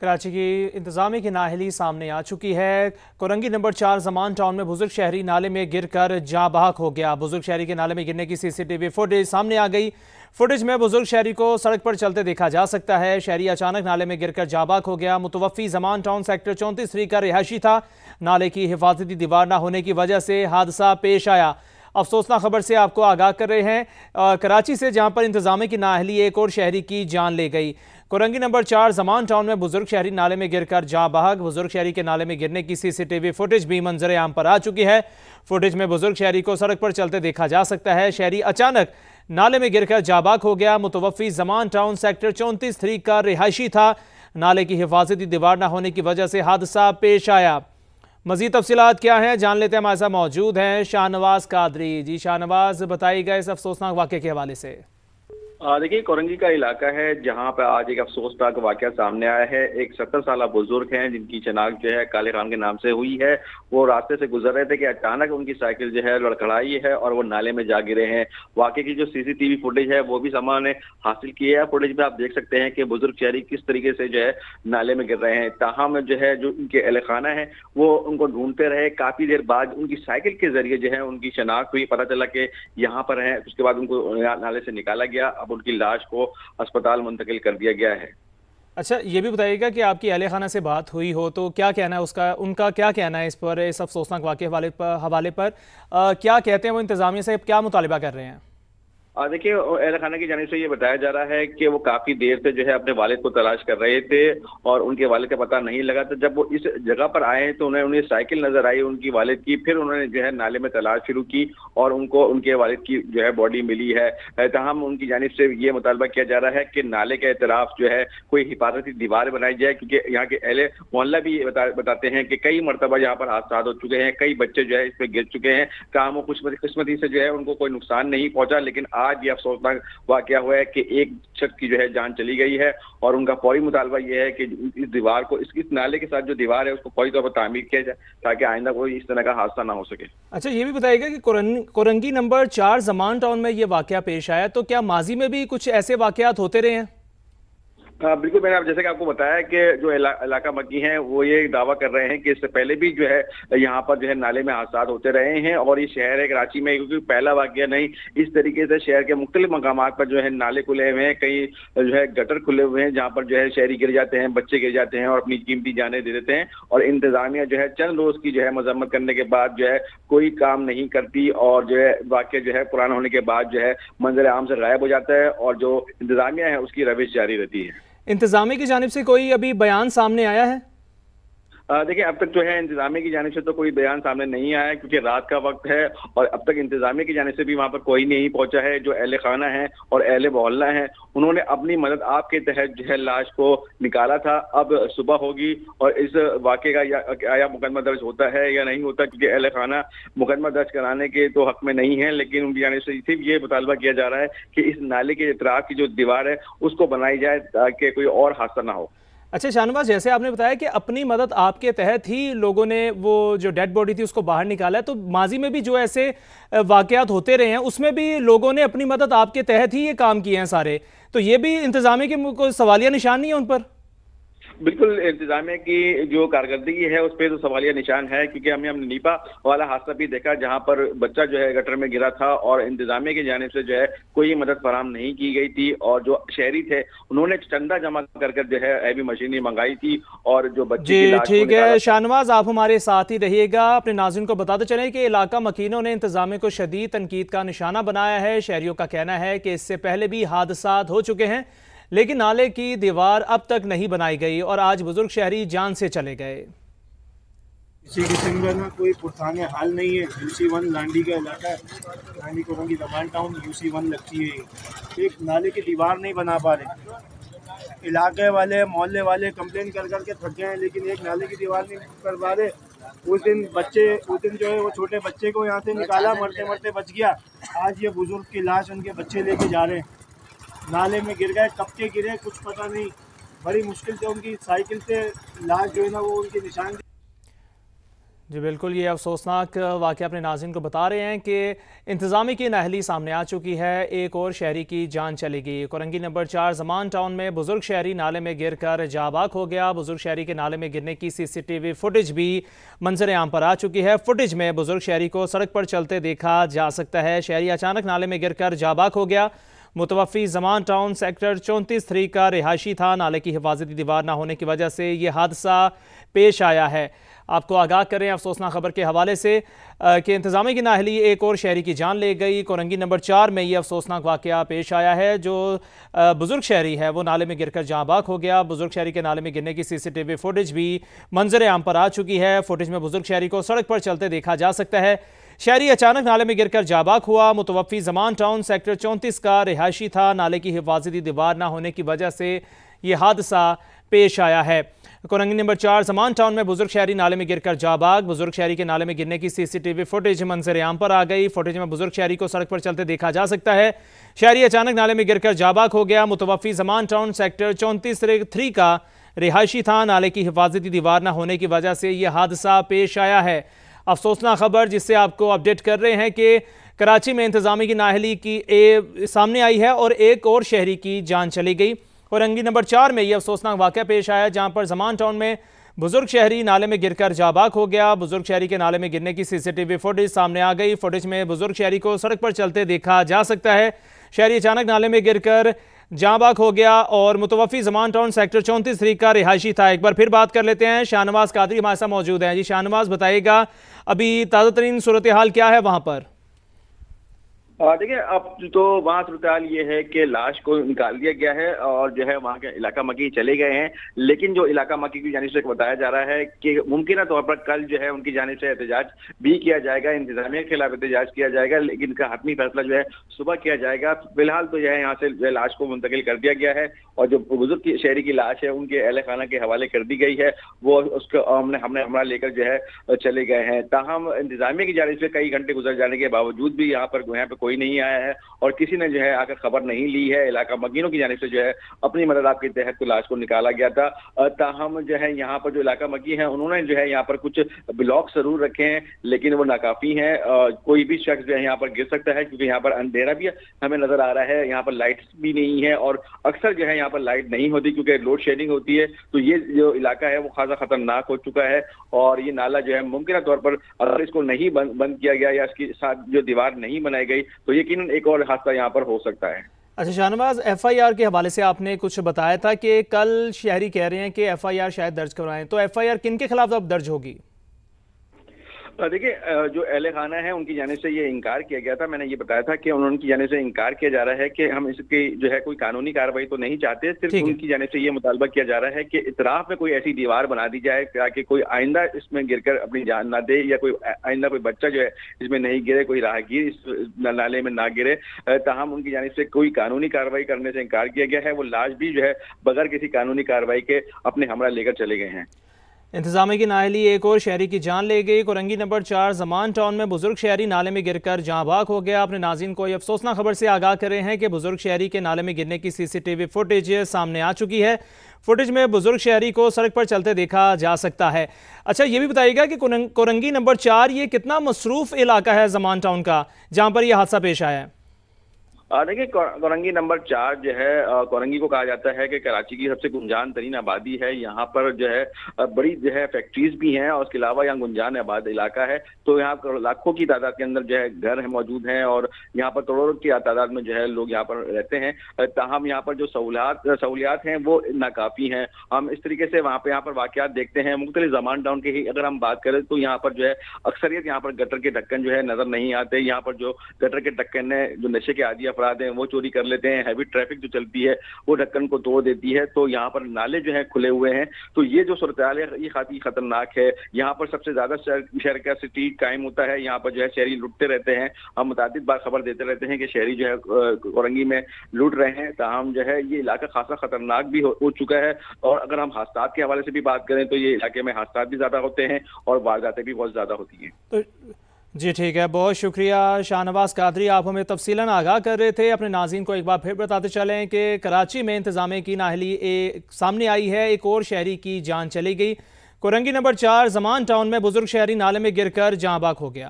कराची की इंतजामी की नाअहली सामने आ चुकी है। कोरंगी नंबर 4 जमान टाउन में बुजुर्ग शहरी नाले में गिरकर जाँ बहक हो गया। बुजुर्ग शहरी के नाले में गिरने की सीसीटीवी फुटेज सामने आ गई। फुटेज में बुजुर्ग शहरी को सड़क पर चलते देखा जा सकता है। शहरी अचानक नाले में गिरकर जाँ बहक हो गया। मुतवफ़ी जमान टाउन सेक्टर 34 का रिहायशी था। नाले की हिफाजती दीवार न होने की वजह से हादसा पेश आया। अफसोसनाक खबर से आपको आगाह कर रहे हैं कराची से, जहां पर इंतजामी की नाअहली एक और शहरी की जान ले गई। कोरंगी नंबर 4 जमान टाउन में बुजुर्ग शहरी नाले में गिरकर जाँ बहक। बुजुर्ग शहरी के नाले में गिरने की सीसीटीवी फुटेज भी मंजर आम पर आ चुकी है। फुटेज में बुजुर्ग शहरी को सड़क पर चलते देखा जा सकता है। शहरी अचानक नाले में गिरकर जाँ बहक हो गया। मुतवफ़ी जमान टाउन सेक्टर 34 का रिहायशी था। नाले की हिफाजती दीवार न होने की वजह से हादसा पेश आया। मज़ीद तफसीलात क्या हैं जान लेते हैं। हमारे साथ मौजूद हैं शाहनवाज कादरी। जी शाहनवाज, बताइएगा इस अफसोसनाक वाक़े के हवाले से। देखिए, कोरंगी का इलाका है जहां पर आज एक अफसोसनाक वाकया सामने आया है। एक 70 साल बुजुर्ग हैं जिनकी शनाख्त जो है काले खान के नाम से हुई है। वो रास्ते से गुजर रहे थे कि अचानक उनकी साइकिल जो है लड़खड़ाई है और वो नाले में जा गिरे हैं। वाकये की जो सीसीटीवी फुटेज है वो भी सामान ने हासिल की है। फुटेज में आप देख सकते हैं कि बुजुर्ग शहरी किस तरीके से जो है नाले में गिर रहे हैं। ताहम जो है जो उनके अहल खाना है वो उनको ढूंढते रहे। काफी देर बाद उनकी साइकिल के जरिए जो है उनकी शनाख्त हुई, पता चला कि यहाँ पर है। उसके बाद उनको नाले से निकाला गया। अब उनकी लाश को अस्पताल मुंतकिल कर दिया गया है। अच्छा, ये भी बताइएगा कि आपकी अहले खाना से बात हुई हो तो क्या कहना है उनका क्या कहना है इस अफसोसनाक वाक़े हवाले पर क्या कहते हैं वो, इंतजामिया से क्या मुतालिबा कर रहे हैं? देखिए, अहल खाना की जानिब से ये बताया जा रहा है कि वो काफी देर से जो है अपने वालिद को तलाश कर रहे थे और उनके वालिद का पता नहीं लगा। तो जब वो इस जगह पर आए तो उन्हें साइकिल नजर आई उनकी वालिद की। फिर उन्होंने जो है नाले में तलाश शुरू की और उनको उनके वालिद की जो है बॉडी मिली है। तमाम उनकी जानिब से ये मुतालबा किया जा रहा है कि नाले के एतराफ जो है कोई हिफाजती दीवार बनाई जाए, क्योंकि यहाँ के अहले मोहल्ला भी बताते हैं कि कई मरतबा यहाँ पर हादसा हो चुके हैं। कई बच्चे जो है इस पर गिर चुके हैं। काम खुशकिस्मती से जो है उनको कोई नुकसान नहीं पहुंचा, लेकिन आज ये अफसोसनाक वाकया हुआ है कि एक शख्स की जो है जान चली गई है और उनका फौरी मुतालबा ये है कि इस दीवार को इस नाले के साथ जो दीवार है उसको फौरी तौर पर तामीर किया जाए ताकि आइंदा कोई इस तरह का हादसा ना हो सके। अच्छा, ये भी बताइएगा कि कोरंगी नंबर 4 जमान टाउन में ये वाकया पेश आया तो क्या माजी में भी कुछ ऐसे वाकयात होते रहे हैं? बिल्कुल, मैंने जैसे कि आपको बताया कि जो इलाका मकी हैं वो ये दावा कर रहे हैं कि इससे पहले भी जो है यहाँ पर जो है नाले में हादसा होते रहे हैं और ये शहर है कराची में, क्योंकि पहला वाकया नहीं, इस तरीके से शहर के मुख्तलिफ मकामात पर जो है नाले खुले हुए हैं, कई जो है गटर खुले हुए हैं जहाँ पर जो है शहरी गिर जाते हैं, बच्चे गिर जाते हैं और अपनी कीमती जानें दे देते हैं। और इंतजामिया जो है चंद रोज की जो है मजम्मत करने के बाद जो है कोई काम नहीं करती और जो है वाकया जो है पुराना होने के बाद जो है मंजर आम से गायब हो जाता है और जो इंतजामिया है उसकी रविश जारी रहती है। इंतजामिया की जानिब से कोई अभी बयान सामने आया है? देखिए, अब तक जो है इंतजामिया की जानिब से तो कोई बयान सामने नहीं आया है, क्योंकि रात का वक्त है और अब तक इंतजामिया की जानिब से भी वहां पर कोई नहीं पहुंचा है। जो अहले खाना है और अहले मोहल्ला है उन्होंने अपनी मदद आपके तहत जो है लाश को निकाला था। अब सुबह होगी और इस वाक़े का या मुकदमा दर्ज होता है या नहीं होता, क्योंकि अहले खाना मुकदमा दर्ज कराने के तो हक में नहीं है, लेकिन उनकी जानिब से सिर्फ ये मुतालबा किया जा रहा है कि इस नाले के इतराफ की जो दीवार है उसको बनाई जाए ताकि कोई और हादसा ना हो। अच्छा शाहनवाज, जैसे आपने बताया कि अपनी मदद आपके तहत ही लोगों ने वो जो डेड बॉडी थी उसको बाहर निकाला है, तो माजी में भी जो ऐसे वाकयात होते रहे हैं उसमें भी लोगों ने अपनी मदद आपके तहत ही ये काम किए हैं सारे, तो ये भी इंतजामिया के कोई सवालिया निशान नहीं है उन पर? बिल्कुल, इंतजामिया की जो कारकर्दगी है उस पर तो सवालिया निशान है, क्योंकि हमने नीपा वाला हादसा भी देखा जहां पर बच्चा जो है गटर में गिरा था और इंतजामिया की जानिब से जो है कोई मदद फराहम नहीं की गई थी और जो शहरी थे उन्होंने चंदा जमा कर जो है हैवी मशीनें मंगाई थी और जो बच्चे जी ठीक है शाहनवाज, आप हमारे साथ ही रहिएगा। अपने नाज़रीन को बताते चलें कि इलाका मकीनों ने इंतजामिया को शदीद तनकीद का निशाना बनाया है। शहरियों का कहना है कि इससे पहले भी हादसा हो चुके हैं लेकिन नाले की दीवार अब तक नहीं बनाई गई और आज बुजुर्ग शहरी जान से चले गए। इसी किस्म का ना कोई पुरसाने हाल नहीं है। UC1 लांडी का इलाका है, लांडी कोरंगी जमान टाउन UC1 लगती है। एक नाले की दीवार नहीं बना पा रहे। इलाके वाले मोहल्ले वाले कंप्लेन कर के थक गए हैं, लेकिन एक नाले की दीवार नहीं कर पा रहे। उस दिन जो है वो छोटे बच्चे को यहाँ से निकाला, मरते मरते बच गया। आज ये बुजुर्ग की लाश उनके बच्चे लेके जा रहे हैं, नाले में गिर गए। कब के गिरे कुछ पता नहीं, बड़ी मुश्किल से उनकी साइकिल से लाश जो है ना वो उनके निशान जी बिल्कुल, ये अफसोसनाक वाक़या अपने नाज़रीन को बता रहे हैं कि इंतज़ामी की नाअहली सामने आ चुकी है। एक और शहरी की जान चली गई। कोरंगी नंबर 4 ज़मान टाउन में बुज़ुर्ग शहरी नाले में गिर कर जाबाक हो गया। बुज़ुर्ग शहरी के नाले में गिरने की CCTV फुटेज भी मंजर आम पर आ चुकी है। फुटेज में बुज़ुर्ग शहरी को सड़क पर चलते देखा जा सकता है। शहरी अचानक नाले में गिर कर जाबाक हो गया। मुतवफ़ी ज़मान टाउन सेक्टर 34-3 का रिहायशी था। नाले की हिफाजती दीवार न होने की वजह से ये हादसा पेश आया है। आपको आगाह करें अफसोसनाक खबर के हवाले से कि इंतज़ामी की नाअहली एक और शहरी की जान ले गई। कोरंगी नंबर 4 में ये अफसोसनाक वाक़या पेश आया है। जो बुज़ुर्ग शहरी है वो नाले में गिरकर जाबाक हो गया। बुज़ुर्ग शहरी के नाले में गिरने की CCTV फुटेज भी मंजर आम पर आ चुकी है। फुटेज में बुज़ुर्ग शहरी को सड़क पर चलते देखा जा सकता है। शहरी अचानक नाले में गिरकर जाबाक हुआ। मुतवफ़ी ज़मान टाउन सेक्टर 34 का रिहायशी था। नाले की हिफाजती दीवार न होने की वजह से ये हादसा पेश आया है। कोरंगी नंबर 4 ज़मान टाउन में बुज़ुर्ग शहरी नाले में गिरकर जाबाक। बुज़ुर्ग शहरी के नाले में गिरने की CCTV फुटेज मंजर आम पर आ गई। फुटेज में बुज़ुर्ग शहरी को सड़क पर चलते देखा जा सकता है। शहरी अचानक नाले में गिरकर जाबाक हो गया। मुतवफ़ी ज़मान टाउन सेक्टर 34-3 का रिहायशी था। नाले की हिफाजती दीवार न होने की वजह से यह हादसा पेश आया है। अफसोसनाक खबर जिससे आपको अपडेट कर रहे हैं कि कराची में इंतज़ामी की नाअहली की सामने आई है और एक और शहरी की जान चली गई। कोरंगी नंबर 4 में यह अफसोसनाक वाक़या पेश आया जहां पर ज़मान टाउन में बुज़ुर्ग शहरी नाले में गिरकर जाबाक हो गया। बुज़ुर्ग शहरी के नाले में गिरने की CCTV फुटेज सामने आ गई। फुटेज में बुज़ुर्ग शहरी को सड़क पर चलते देखा जा सकता है। शहरी अचानक नाले में गिरकर जाबाक हो गया और मुतवफ़ी ज़मान टाउन सेक्टर 34-3 का रिहायशी था। एक बार फिर बात कर लेते हैं, शाहनवाज़ कादरी हमारे साथ मौजूद हैं। जी शाहनवाज़, बताइएगा अभी ताज़ा तरीन सूरत हाल क्या है वहाँ पर? देखिए, अब तो वहाँ सूरत हाल ये है कि लाश को निकाल दिया गया है और जो है वहाँ के इलाका मकी चले गए हैं। लेकिन जो इलाका मकी की जानिब से बताया जा रहा है कि मुमकिन तौर पर कल जो है उनकी जानिब से एहतजाज भी किया जाएगा, इंतजामिया के खिलाफ एहतजाज किया जाएगा, लेकिन इनका हतमी फैसला जो है सुबह किया जाएगा। फिलहाल तो जो है यहाँ से जो है लाश को मुंतकिल कर दिया गया है और जो बुजुर्ग शहरी की लाश है उनके अहले खाना के हवाले कर दी गई है। वो उसको हमने हमारा लेकर जो है चले गए हैं। ताहम इंतजामिया की जानिब से कई घंटे गुजर जाने के बावजूद भी यहाँ पर कोई नहीं आया है और किसी ने जो है आकर खबर नहीं ली है। इलाका मकीनों की जानिब से जो है अपनी मदद के तहत लाश को निकाला गया था। ताहम जो है यहाँ पर जो इलाका मकी है उन्होंने जो है यहाँ पर कुछ ब्लॉक जरूर रखे हैं लेकिन वो नाकाफी हैं। कोई भी शख्स जो है यहाँ पर गिर सकता है क्योंकि यहाँ पर अंधेरा भी हमें नजर आ रहा है, यहाँ पर लाइट्स भी नहीं है और अक्सर जो है यहाँ पर लाइट नहीं होती क्योंकि लोड शेडिंग होती है। तो ये जो इलाका है वो खासा खतरनाक हो चुका है और ये नाला जो है मुमकिन तौर पर अगर इसको नहीं बंद किया गया या इसके साथ जो दीवार नहीं बनाई गई तो यकीनन एक और हादसा यहाँ पर हो सकता है। अच्छा शाहनवाज, FIR के हवाले से आपने कुछ बताया था कि कल शहरी कह रहे हैं कि FIR शायद दर्ज करवाएं, तो FIR किन के खिलाफ अब दर्ज होगी? देखिए, जो अहले खाना है उनकी जानिब से ये इनकार किया गया था। मैंने ये बताया था कि उनकी जानिब से इनकार किया जा रहा है कि हम इसकी जो है कोई कानूनी कार्रवाई तो नहीं चाहते, सिर्फ उनकी जानिब से ये मुतालबा किया जा रहा है कि इतराफ में कोई ऐसी दीवार बना दी जाए ताकि कोई आइंदा इसमें गिरकर अपनी जान ना दे या कोई आइंदा कोई बच्चा जो है इसमें नहीं गिरे, कोई राहगीर इस नाले में ना गिरे। ताहम उनकी जानिब से कोई कानूनी कार्रवाई करने से इनकार किया गया है। वो लाश भी जो है बगैर किसी कानूनी कार्रवाई के अपने हमरा लेकर चले गए हैं। इंतजामी की नाअहली एक और शहरी की जान ले गई। कोरंगी नंबर 4 ज़मान टाउन में बुजुर्ग शहरी नाले में गिरकर जाबाक हो गया। अपने नाज़रीन को ये अफसोसनाक खबर से आगाह कर रहे हैं कि बुजुर्ग शहरी के नाले में गिरने की CCTV फुटेज सामने आ चुकी है। फुटेज में बुजुर्ग शहरी को सड़क पर चलते देखा जा सकता है। अच्छा, ये भी बताइएगा कि कोरंगी नंबर 4 ये कितना मसरूफ इलाका है ज़मान टाउन का जहाँ पर यह हादसा पेश आया है? देखिए, कोरंगी नंबर 4 जो है कोरंगी को कहा जाता है कि कराची की सबसे गुंजान तरीन आबादी है। यहाँ पर जो है बड़ी जो है फैक्ट्रीज भी हैं और उसके अलावा यहाँ गुंजान आबाद इलाका है। तो यहाँ लाखों की तादाद के अंदर जो है घर है मौजूद हैं और यहाँ पर करोड़ों की तादाद में जो है लोग यहाँ पर रहते हैं। ताहम यहाँ पर जो सहूलियात हैं वो नाकाफी हैं। हम इस तरीके से यहाँ पर वाक़यात देखते हैं मुख्तलिफ ज़मान टाउन के ही अगर हम बात करें तो यहाँ पर जो है अक्सरियत यहाँ पर गटर के ढक्कन जो है नजर नहीं आते। यहाँ पर जो गटर के ढक्कन है जो नशे के आदी अफराद हैं वो चोरी कर लेते हैं। हैवी ट्रैफिक जो चलती है वो ढक्कन को तोड़ देती है। तो यहाँ पर नाले जो है खुले हुए हैं। तो ये जो सूरत हाल है ये काफी खतरनाक है। यहाँ पर सबसे ज्यादा शहर का सिटी क्राइम होता है। यहाँ पर जो है शहरी लुटते रहते हैं। हम मुताबिक बार खबर देते रहते हैं कि शहरी जो है कोरंगी में लूट रहे हैं। ताहम जो है ये इलाका खासा खतरनाक भी हो चुका है और अगर हम हादसात के हवाले से भी बात करें तो ये इलाके में हादसात भी ज्यादा होते हैं और वारदातें भी बहुत ज्यादा होती हैं। तो जी ठीक है, बहुत शुक्रिया शाहनवाज़ कादरी, आप हमें तफसीलन आगाह कर रहे थे। अपने नाज़रीन को एक बार फिर बताते चलें कि कराची में इंतज़ामिया की नाअहली सामने आई है, एक और शहरी की जान चली गई। कोरंगी नंबर 4 जमान टाउन में बुजुर्ग शहरी नाले में गिरकर जाँ बहक हो गया।